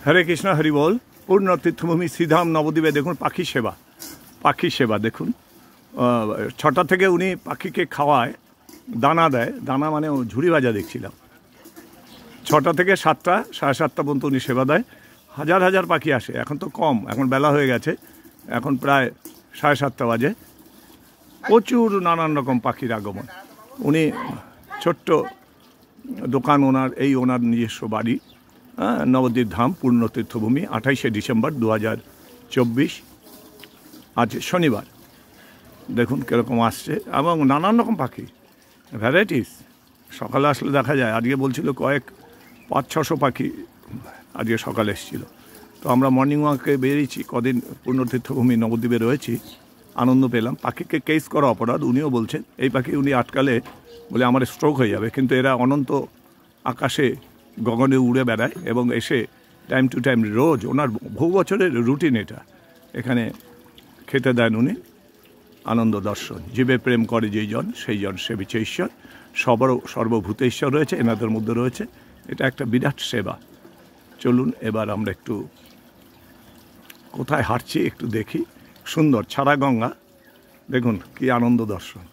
হরে কৃষ্ণ, হরি বল। পূর্ণ তীর্থভূমি শ্রীধাম নবদ্বীপে দেখুন পাখি সেবা দেখুন। 6টা থেকে উনি পাখিকে খাওয়ায়, দানা দেয়। দানা মানে ঝুড়ি ভাজা দেখছিলাম। 6টা থেকে 7টা, 7:30 পর্যন্ত উনি সেবা দেয়। হাজার হাজার পাখি আসে। এখন তো কম, এখন বেলা হয়ে গেছে, এখন প্রায় 7:30 বাজে। প্রচুর নানান রকম পাখির আগমন। উনি ছোট্ট দোকান, ওনার নিজস্ব বাড়ি, নবদ্বীপ ধাম পূর্ণ তীর্থভূমি। 28শে ডিসেম্বর 2024, আজ শনিবার। দেখুন কীরকম আসছে, এবং নানান রকম পাখি, ভ্যারাইটিস। সকালে আসলে দেখা যায়, আজকে বলছিল 500-600 পাখি আজকে সকালে এসেছিল। তো আমরা মর্নিং ওয়াকে বেরিয়েছি, কদিন পূর্ণ তীর্থভূমি নবদ্বীপে রয়েছি, আনন্দ পেলাম। পাখিকে কেস করা অপরাধ, উনিও বলছেন। এই পাখি উনি আটকালে বলে আমার স্ট্রোক হয়ে যাবে, কিন্তু এরা অনন্ত আকাশে গগনে উড়ে বেড়ায় এবং এসে টাইম টু টাইম রোজ, ওনার বহু বছরের রুটিন এটা, এখানে খেতে দেন উনি। আনন্দ দর্শন। জীবে প্রেম করে যেই জন, সেই জন সেবিছে ঈশ্বর। সর্বভূতে ঈশ্বর রয়েছে, এনাদের মধ্যে রয়েছে। এটা একটা বিরাট সেবা। চলুন এবার আমরা একটু কোথায় হাঁটছি একটু দেখি। সুন্দর ছাড়া গঙ্গা, দেখুন কি আনন্দ দর্শন।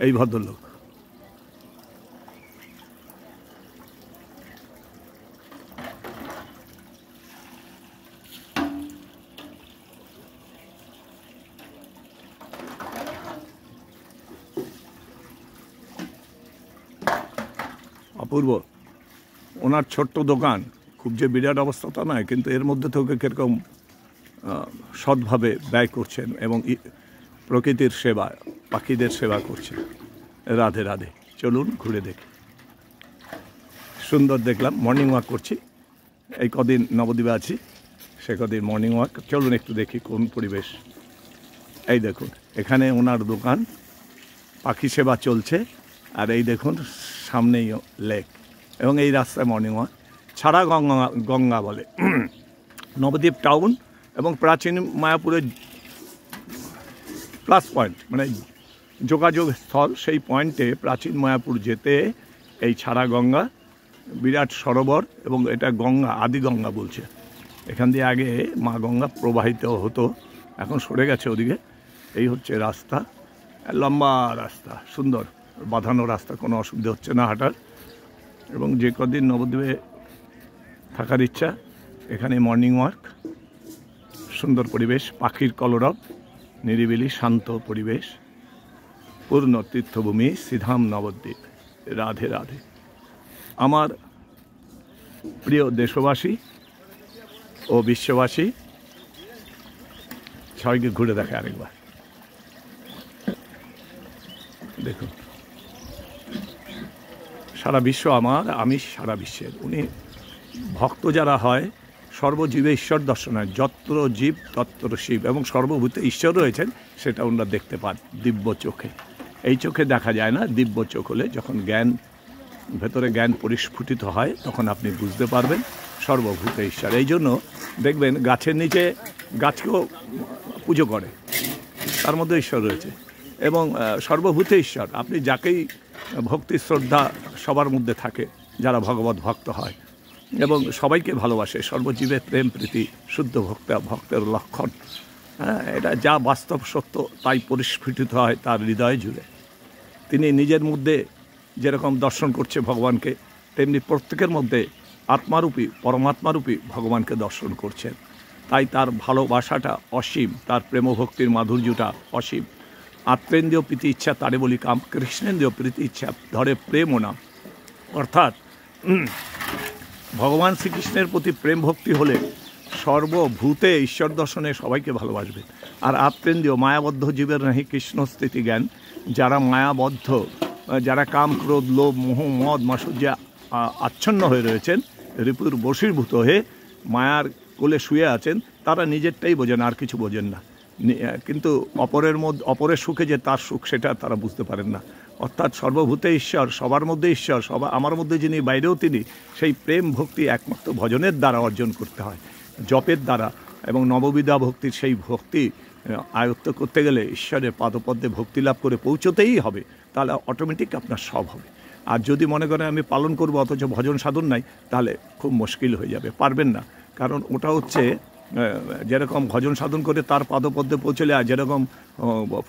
এই ভদ্রলোক, অপূর্ব। ওনার ছোট্ট দোকান, খুব যে বিরাট অবস্থা তা নয়, কিন্তু এর মধ্যে থেকে কীরকম সৎভাবে ব্যয় করছেন এবং প্রকৃতির সেবা, পাখিদের সেবা করছেন। রাধে রাধে। চলুন ঘুরে দেখি। সুন্দর দেখলাম। মর্নিং ওয়াক করছি, এই কদিন নবদ্বীপে আছি, সে কদিন মর্নিং ওয়াক। চলুন একটু দেখি কোন পরিবেশ। এই দেখুন এখানে ওনার দোকান, পাখি সেবা চলছে। আর এই দেখুন সামনেই লেক, এবং এই রাস্তায় মর্নিং ওয়াক। ছাড়া গঙ্গা বলে নবদ্বীপ টাউন এবং প্রাচীন মায়াপুরের প্লাস পয়েন্ট, মানে যোগাযোগ স্থল। সেই পয়েন্টে প্রাচীন মায়াপুর যেতে এই ছাড়া গঙ্গা, বিরাট সরোবর, এবং এটা গঙ্গা, আদি গঙ্গা বলছে। এখান দিয়ে আগে মা গঙ্গা প্রবাহিত হতো, এখন সরে গেছে ওদিকে। এই হচ্ছে রাস্তা, লম্বা রাস্তা, সুন্দর বাঁধানো রাস্তা, কোনো অসুবিধা হচ্ছে না হাঁটার। এবং যে কদিন নবদ্বীপে থাকার ইচ্ছা, এখানে মর্নিং ওয়াক, সুন্দর পরিবেশ, পাখির কলরব, নিরিবিলি শান্ত পরিবেশ। পূর্ণ তীর্থভূমি শ্রীধাম নবদ্বীপ। রাধে রাধে। আমার প্রিয় দেশবাসী ও বিশ্ববাসী, সবাইকে ঘুরে দেখে আরেকবার। দেখুন সারা বিশ্ব আমার, আমি সারা বিশ্বের। উনি ভক্ত যারা হয়, সর্বজীবে ঈশ্বর দর্শন হয়। যত্র জীব তত্র শিব, এবং সর্বভূতে ঈশ্বর রয়েছেন, সেটা ওনারা দেখতে পান দিব্য চোখে। এই চোখে দেখা যায় না, দিব্য চোখ হলে, যখন ভেতরে জ্ঞান পরিস্ফুটিত হয়, তখন আপনি বুঝতে পারবেন সর্বভূতে ঈশ্বর। এই জন্য দেখবেন গাছের নিচে গাছকেও পুজো করে, তার মধ্যে ঈশ্বর রয়েছে। এবং সর্বভূতে ঈশ্বর, আপনি যাকেই ভক্তি শ্রদ্ধা সবার মধ্যে থাকে, যারা ভগবত ভক্ত হয় এবং সবাইকে ভালোবাসে। সর্বজীবের প্রেম প্রীতি, শুদ্ধ ভক্তের লক্ষণ। এটা যা বাস্তব সত্য, তাই পরিস্ফুটিত হয় তার হৃদয় জুড়ে। তিনি নিজের মধ্যে যেরকম দর্শন করছে ভগবানকে, তেমনি প্রত্যেকের মধ্যে আত্মারূপী, পরমাত্মারূপী ভগবানকে দর্শন করছেন। তাই তার ভালোবাসাটা অসীম, তার প্রেমভক্তির মাধুর্যটা অসীম। আত্মেন্দ্রীয় প্রীতি ইচ্ছা তারে বলি কাম, কৃষ্ণেন্দ্রীয় প্রীতি ইচ্ছা ধরে প্রেম ও নাম। অর্থাৎ ভগবান শ্রীকৃষ্ণের প্রতি প্রেম ভক্তি হলে সর্বভূতে ঈশ্বর দর্শনে সবাইকে ভালোবাসবে। আর আত্মেন্দ্রীয় মায়াবদ্ধ জীবের নাহি কৃষ্ণ স্থিতি জ্ঞান। যারা মায়াবদ্ধ, যারা কাম ক্রোধ লোভ মোহ মদ মাসুজ্জা আচ্ছন্ন হয়ে রয়েছেন, রিপুর বশীভূত হয়ে মায়ার কোলে শুয়ে আছেন, তারা নিজেরটাই বোঝেন, আর কিছু বোঝেন না। কিন্তু অপরের সুখে যে তার সুখ, সেটা তারা বুঝতে পারেন না। অর্থাৎ সর্বভূতে ঈশ্বর, সবার মধ্যে ঈশ্বর, আমার মধ্যে যিনি, বাইরেও তিনি। সেই প্রেম ভক্তি একমাত্র ভজনের দ্বারা অর্জন করতে হয়, জপের দ্বারা। এবং নববিধা ভক্তির সেই ভক্তি আয়ত্ত করতে গেলে ঈশ্বরের পাদপদ্মে ভক্তি লাভ করে পৌঁছতেই হবে, তাহলে অটোমেটিক আপনার সব হবে। আর যদি মনে করেন আমি পালন করব অথচ ভজন সাধন নাই, তাহলে খুব মুশকিল হয়ে যাবে, পারবেন না। কারণ ওটা হচ্ছে যেরকম ভজন সাধন করে তার পাদপদ্মে পৌঁছলে, আর যেরকম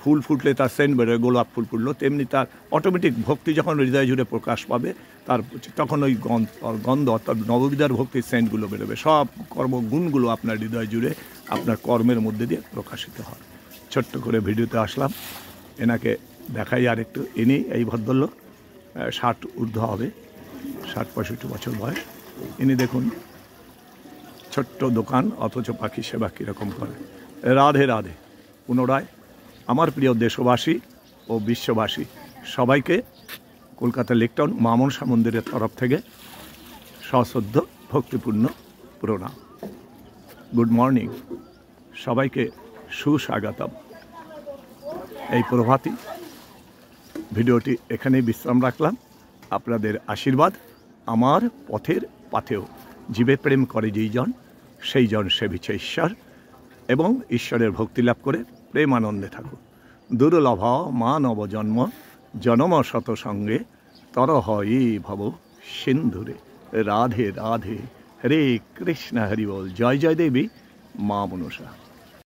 ফুল ফুটলে তার সেন্ট বেরোয়, গোলাপ ফুল ফুটলো, তেমনি তার অটোমেটিক ভক্তি যখন হৃদয় জুড়ে প্রকাশ পাবে, তার তখন ওই গন্ধ অর্থাৎ নববিধার ভক্তির সেন্টগুলো বেরোবে, সব কর্মগুণগুলো আপনার হৃদয় জুড়ে আপনার কর্মের মধ্যে দিয়ে প্রকাশিত হয়। ছোট্ট করে ভিডিওতে আসলাম, এনাকে দেখাই আর একটু। ইনি এই ভদ্রলোক 60 ঊর্ধ্ব হবে, 60-65 বছর বয়স। ইনি দেখুন ছোট্ট দোকান, অথচ পাখি সেবা কীরকম করে। রাধে রাধে। পুনরায় আমার প্রিয় দেশবাসী ও বিশ্ববাসী সবাইকে কলকাতা লেকটাউন মা মনসা মন্দিরের তরফ থেকে সশ্রদ্ধ ভক্তিপূর্ণ প্রণাম। গুড মর্নিং, সবাইকে সুস্বাগতম। এই প্রভাতী ভিডিওটি এখানেই বিশ্রাম রাখলাম। আপনাদের আশীর্বাদ আমার পথের পাথেও। জীবে প্রেম করে যেই জন, সেই জন সেবিছে ঈশ্বর, এবং ঈশ্বরের ভক্তি লাভ করে প্রেমানন্দে থাকুন। দুর্লভ মানব জন্ম, জনম শত সঙ্গে, তর হয় ভব সিন্ধুরে। রাধে রাধে, হরে কৃষ্ণ, হরি বল। জয় জয় দেবী মা মনসা।